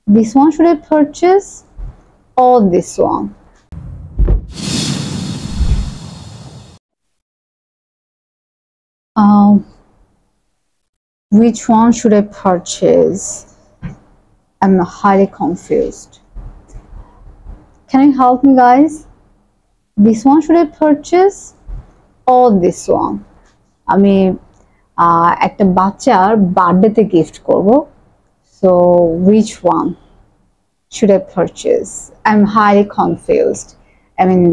This one should I purchase or this one? Which one should I purchase? I'm highly confused. Can you help me, guys? This one should I purchase or this one? আমি একটা বাচ্চার বার্থডেতে gift করব, so which one should I purchase? I'm highly confused. I mean,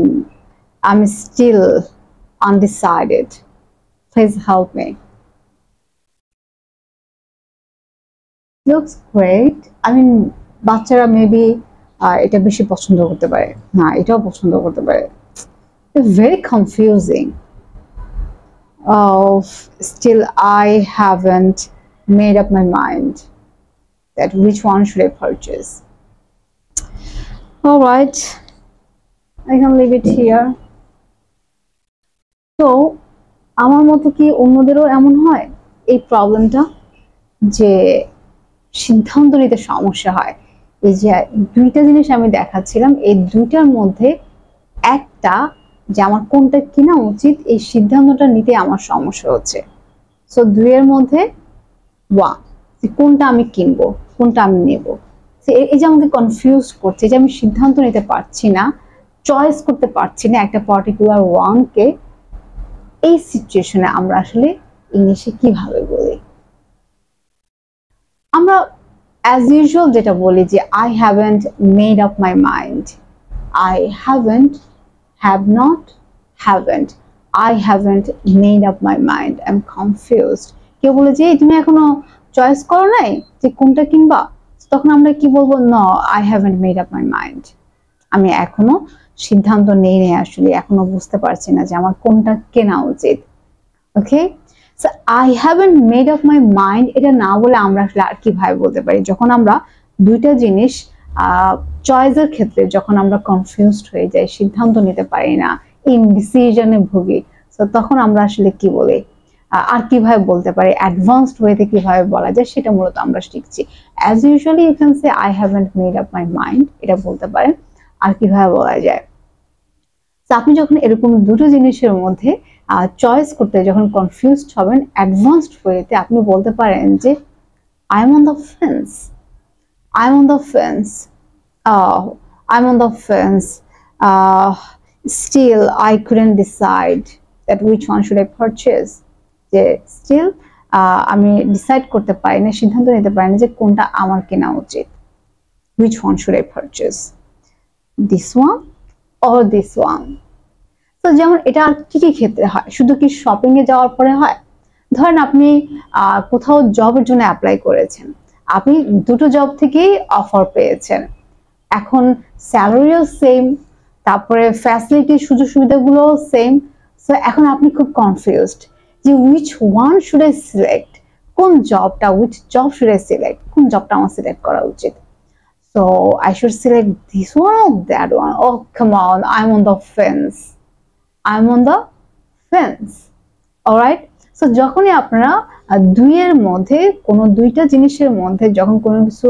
I'm still undecided. Please help me. Looks great. I mean, বাচ্চারা maybe এটা বেশি পছন্দ করতে পারে, না এটাও পছন্দ করতে পারে. It's very confusing. Still I haven't made up my mind that which one should I purchase. All right, I can leave it here. So আমার মতো কি অন্যদেরও এমন হয় এই প্রবলেমটা, যে সিদ্ধান্ত নিতে সমস্যা হয়? এই যে দুইটা জিনিস আমি দেখাচ্ছিলাম, এই দুইটার মধ্যে একটা যে আমার কোনটা কিনা উচিত এই সিদ্ধান্তটা নিতে আমার সমস্যা হচ্ছে। সো দুইয়ের মধ্যে ওয়ান, কোনটা আমি কিনবো, কোনটা আমি নেব, এই যে আমাকে কনফিউজ করছে, যে আমি সিদ্ধান্ত নিতে পারছি না, চয়েস করতে পারছি না একটা পার্টিকুলার ওয়ানকে। এই সিচুয়েশনে আমরা আসলে ইংলিশে কিভাবে বলি? আমরা অ্যাজ ইউজুয়াল যেটা বলি যে I haven't made up my mind, I haven't, have not, haven't, I haven't made up my mind, I'm confused. কেউ বলে যে তুমি এখনো চয়েস করো নাই যে কোনটা কিনবা, তখন আমরা কি বলবো? no, I haven't made up my mind. আমি এখনো সিদ্ধান্ত নেই নাই, আসলে এখনো বুঝতে পারছি না যে আমার কোনটা কেনা উচিত। ওকে, so I haven't made up my mind এটা না বলে আমরা আসলে আর কিভাবে বলতে পারি? যখন আমরা দুইটা জিনিস চয়েসের ক্ষেত্রে যখন আমরা কনফিউজড হয়ে যাই, সিদ্ধান্ত নিতে পারি না, ইনডিসিশনে ভুগি, সো তখন আমরা আসলে কি বলি? আর কিভাবে বলতে পারি? অ্যাডভান্সড ওয়েতে কিভাবে বলা যায় সেটা মূলত আমরা শিখছি। As usually you can say I haven't made up my mind, এটা বলতে পারেন। আর কিভাবে বলা যায়? তো আপনি যখন এরকম দুটো জিনিসের মধ্যে চয়েস করতে যখন কনফিউজড হবেন, অ্যাডভান্সড ওয়েতে আপনি বলতে পারেন যে I am on the fence, I'm on the fence. I'm on the fence. Still, I couldn't decide that which one should I purchase. যে still আমি ডিসাইড করতে পারি না, সিদ্ধান্ত নিতে পারি না যে কোনটা আমার কেনা উচিত। Which one should I purchase? This one or this one? তো যেমন এটা আর কি কি ক্ষেত্রে হয়? শুধু কি শপিং এ যাওয়ার পরে হয়? ধরেন আপনি কোথাও জবের জন্য অ্যাপ্লাই করেছেন, আপনি দুটো জব থেকেই অফার পেয়েছেন, এখন স্যালারিও সেম, তারপরে ফ্যাসিলিটি সুযোগ সুবিধাগুলো সেম, সো এখন আপনি খুব কনফিউজড যে which one should I select, কোন জবটা, which job should I select, কোন জবটা আমার সিলেক্ট করা উচিত। So I should select this one or that one, oh come on, I am on the fence, I am on the fence. Alright, so যখনই আপনারা দুইয়ের মধ্যে কোনো দুইটা জিনিসের মধ্যে যখন কোনো কিছু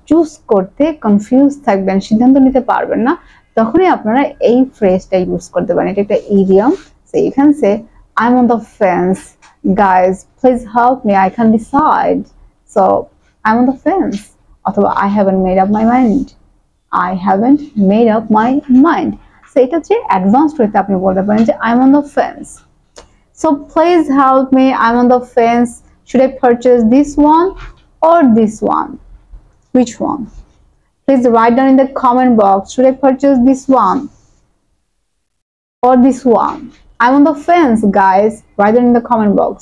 চুজ করতে কনফিউজ থাকবেন, সিদ্ধান্ত নিতে পারবেন না, তখনই আপনারা এই ফ্রেজটা ইউজ করতে পারেন। এটা একটা idiom. So you can say I am on the fence, guys please help me, I can decide, so I am on the fence. অথবা I haven't made up my mind, I haven't made up my mind. So এটা হচ্ছে advanced ওয়েতে আপনি বলতে পারেন যে I am on the fence. So please help me, I'm on the fence. Should I purchase this one or this one? Which one? Please write down in the comment box. Should I purchase this one or this one? I'm on the fence, guys. Write down in the comment box.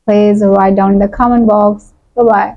Please write down in the comment box. Bye-bye.